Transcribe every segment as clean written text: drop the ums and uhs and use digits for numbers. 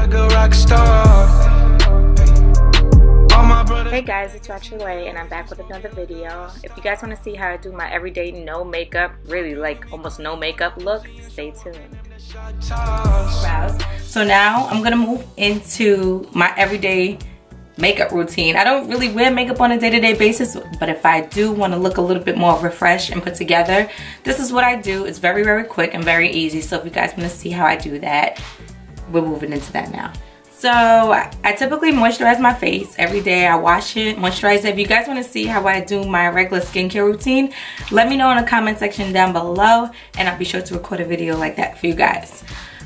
Hey guys, it's Rachel and I'm back with another video. If you guys want to see how I do my everyday no makeup, really like almost no makeup look, stay tuned. So now I'm gonna move into my everyday makeup routine. I don't really wear makeup on a day-to-day basis, but if I do want to look a little bit more refreshed and put together, this is what I do. It's very, very quick and very easy. So if you guys want to see how I do that, we're moving into that now. So I typically moisturize my face every day. I wash it, moisturize it. If you guys want to see how I do my regular skincare routine, let me know in the comment section down below and I'll be sure to record a video like that for you guys.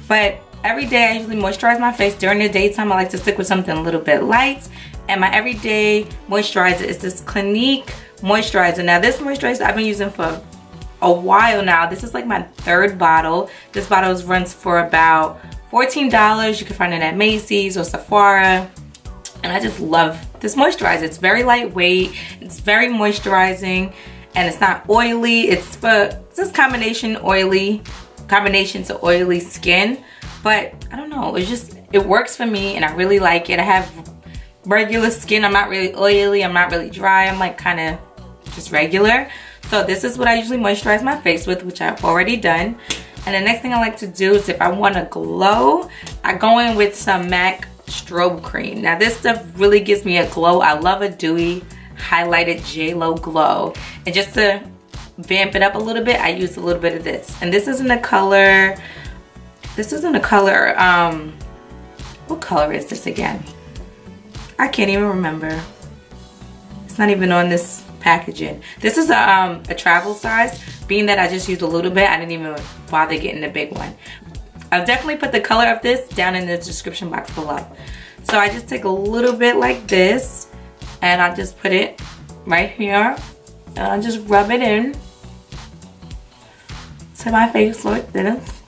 But every day I usually moisturize my face. During the daytime I like to stick with something a little bit light, and my everyday moisturizer is this Clinique moisturizer. Now this moisturizer I've been using for a while now. This is like my third bottle. This bottle runs for about $14. You can find it at Macy's or Sephora. And I just love this moisturizer. It's very lightweight, it's very moisturizing, and it's not oily. It's this combination to oily skin. But I don't know, it works for me and I really like it. I have regular skin. I'm not really oily, I'm not really dry. I'm like kind of just regular. So this is what I usually moisturize my face with, which I've already done. And the next thing I like to do is if I want to glow, I go in with some MAC Strobe cream. Now this stuff really gives me a glow. I love a dewy highlighted J-Lo glow. And just to vamp it up a little bit, I use a little bit of this. And this is in the color, what color is this again? I can't even remember. It's not even on this packaging. This is a travel size. Being that I just used a little bit, I didn't even bother getting the big one. I'll definitely put the color of this down in the description box below. So I just take a little bit like this and I just put it right here and I just rub it in to my face like this.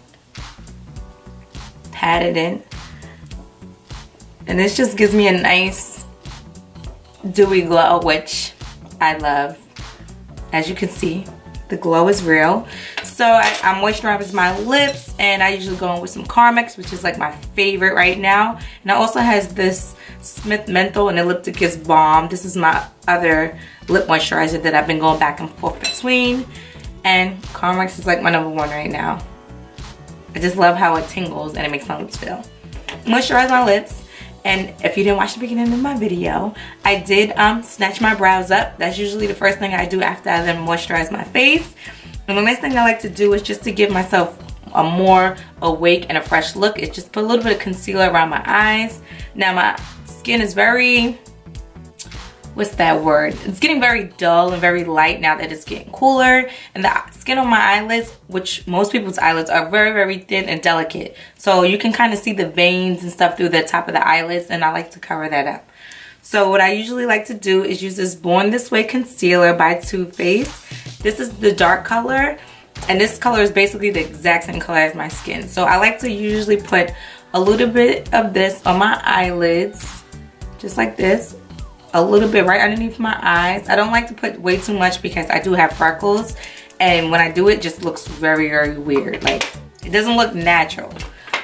Pat it in. And this just gives me a nice dewy glow, which I love. As you can see, the glow is real. So I moisturize my lips, and I usually go in with some Carmex, which is like my favorite right now. And it also has this Smith Menthol and Ellipticus Balm. This is my other lip moisturizer that I've been going back and forth between. And Carmex is like my #1 right now. I just love how it tingles and it makes my lips feel. Moisturize my lips. And if you didn't watch the beginning of my video, I did snatch my brows up. That's usually the first thing I do after I then moisturize my face. And the next thing I like to do is just to give myself a more awake and a fresh look. It's just put a little bit of concealer around my eyes. Now my skin is very, what's that word? It's getting very dull and very light now that it's getting cooler. And the skin on my eyelids, which most people's eyelids are very, very thin and delicate. So you can kind of see the veins and stuff through the top of the eyelids, and I like to cover that up. So what I usually like to do is use this Born This Way concealer by Too Faced. This is the dark color, and this color is basically the exact same color as my skin. So I like to usually put a little bit of this on my eyelids, just like this. A little bit right underneath my eyes. I don't like to put way too much because I do have freckles, and when I do it just looks very, very weird. Like, it doesn't look natural.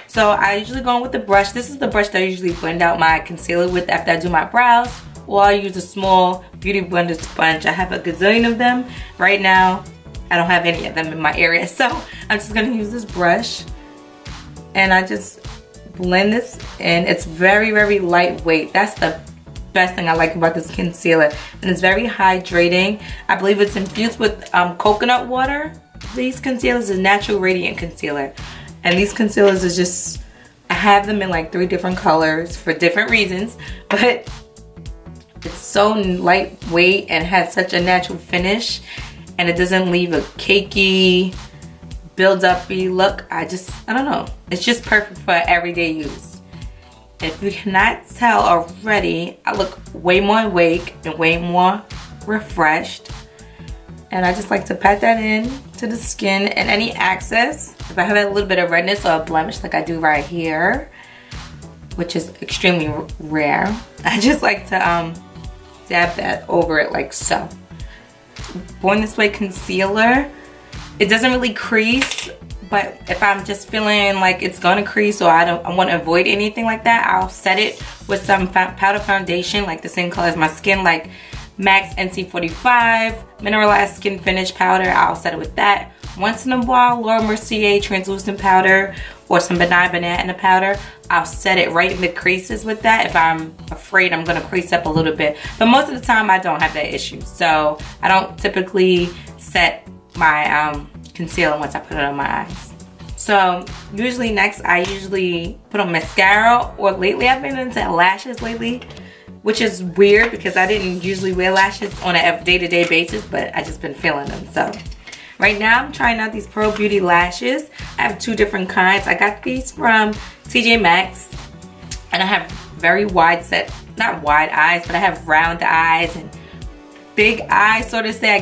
So I usually go in with the brush. This is the brush that I usually blend out my concealer with after I do my brows, or I use a small beauty blender sponge. I have a gazillion of them. Right now I don't have any of them in my area, so I'm just gonna use this brush and I just blend this in. It's very, very lightweight. That's the best thing I like about this concealer, and it's very hydrating. I believe it's infused with coconut water. These concealers is natural radiant concealer, and these concealers is just, I have them in like 3 different colors for different reasons, but it's so lightweight and has such a natural finish, and it doesn't leave a cakey, build-up-y look. I don't know, it's just perfect for everyday use. If you cannot tell already, I look way more awake and way more refreshed. And I just like to pat that in to the skin, and any excess, if I have a little bit of redness or a blemish like I do right here, which is extremely rare, I just like to dab that over it like so. Born This Way concealer, it doesn't really crease, But if I'm just feeling like it's gonna crease or I want to avoid anything like that, I'll set it with some powder foundation like the same color as my skin, like MAC's NC45 mineralized skin finish powder. I'll set it with that. Once in a while, Laura Mercier translucent powder or some benign banana powder, I'll set it right in the creases with that if I'm afraid I'm gonna crease up a little bit. But most of the time I don't have that issue, so I don't typically set my concealer once I put it on my eyes. So usually next I usually put on mascara, or lately I've been into lashes lately, which is weird because I didn't usually wear lashes on a day-to-day basis, but I just been feeling them. So right now I'm trying out these Pro Beauty lashes. I have two different kinds. I got these from TJ Maxx, and I have very wide set, not wide eyes, but I have round eyes and big eyes, so to say. I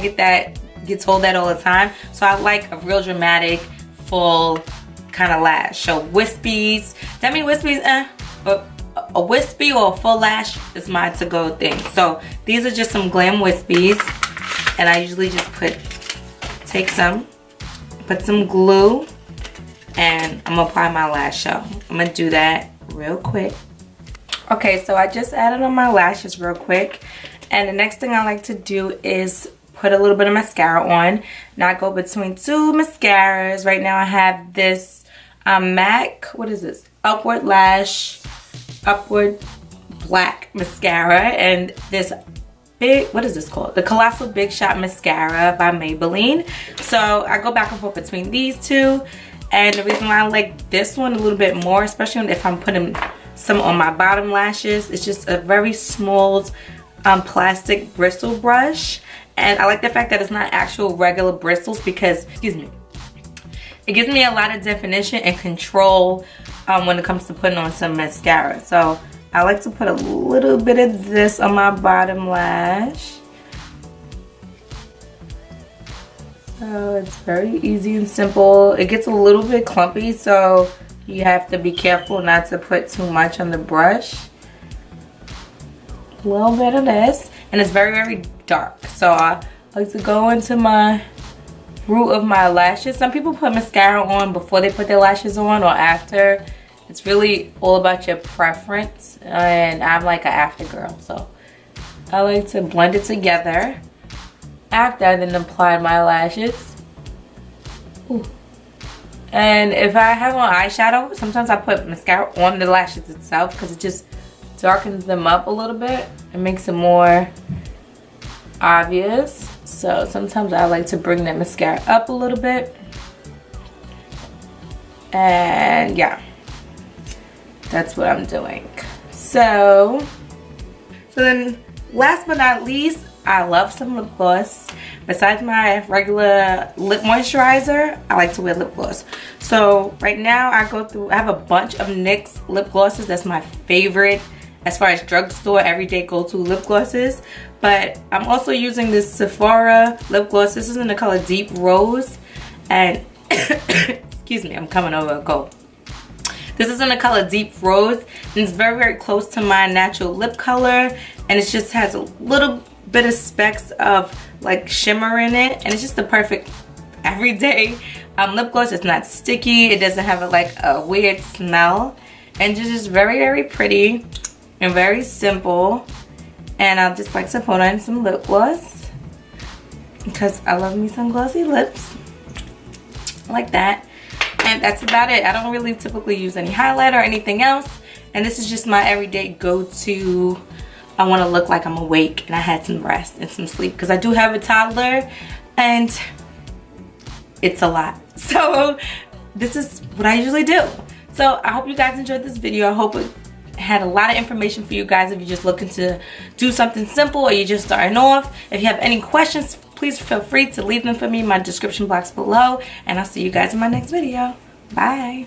get told that all the time. So I like a real dramatic, full kind of lash. So wispies, wispies, a wispy or a full lash is my to-go thing. So these are just some glam wispies, and I usually just put some glue, and I'm gonna apply my lash. So I'm gonna do that real quick. Okay, so I just added on my lashes real quick, and the next thing I like to do is put a little bit of mascara on. Now I go between two mascaras. Right now I have this MAC, what is this? Upward Black mascara, and this big, what is this called? The Colossal Big Shot Mascara by Maybelline. So I go back and forth between these two, and the reason why I like this one a little bit more, especially if I'm putting some on my bottom lashes, it's just a very smooth plastic bristle brush. And I like the fact that it's not actual regular bristles because, excuse me, it gives me a lot of definition and control when it comes to putting on some mascara. So I like to put a little bit of this on my bottom lash. So it's very easy and simple. It gets a little bit clumpy, so you have to be careful not to put too much on the brush. A little bit of this, and it's very, very dark. So I like to go into my root of my lashes. Some people put mascara on before they put their lashes on or after. It's really all about your preference, and I'm like an after girl, so I like to blend it together after I then apply my lashes. Ooh. And if I have on eyeshadow, sometimes I put mascara on the lashes itself because it just darkens them up a little bit and makes it more obvious. So sometimes I like to bring that mascara up a little bit. And yeah, that's what I'm doing. So then last but not least, I love some lip gloss. Besides my regular lip moisturizer, I like to wear lip gloss. So right now I have a bunch of NYX lip glosses. That's my favorite as far as drugstore everyday go-to lip glosses. But I'm also using this Sephora lip gloss. This is in the color Deep Rose. And excuse me, I'm coming over a cold. This is in the color Deep Rose, and it's very, very close to my natural lip color, and it just has a little bit of specks of like shimmer in it, and it's just the perfect everyday lip gloss. It's not sticky, it doesn't have a weird smell, and it's just very, very pretty and very simple. And I just like to put on some lip gloss because I love me some glossy lips like that. And that's about it. I don't really typically use any highlighter or anything else. And this is just my everyday go-to. I want to look like I'm awake and I had some rest and some sleep, because I do have a toddler and it's a lot. So this is what I usually do. So I hope you guys enjoyed this video. I hope it had a lot of information for you guys if you're just looking to do something simple or you're just starting off. If you have any questions, please feel free to leave them for me in my description box below, and I'll see you guys in my next video. Bye.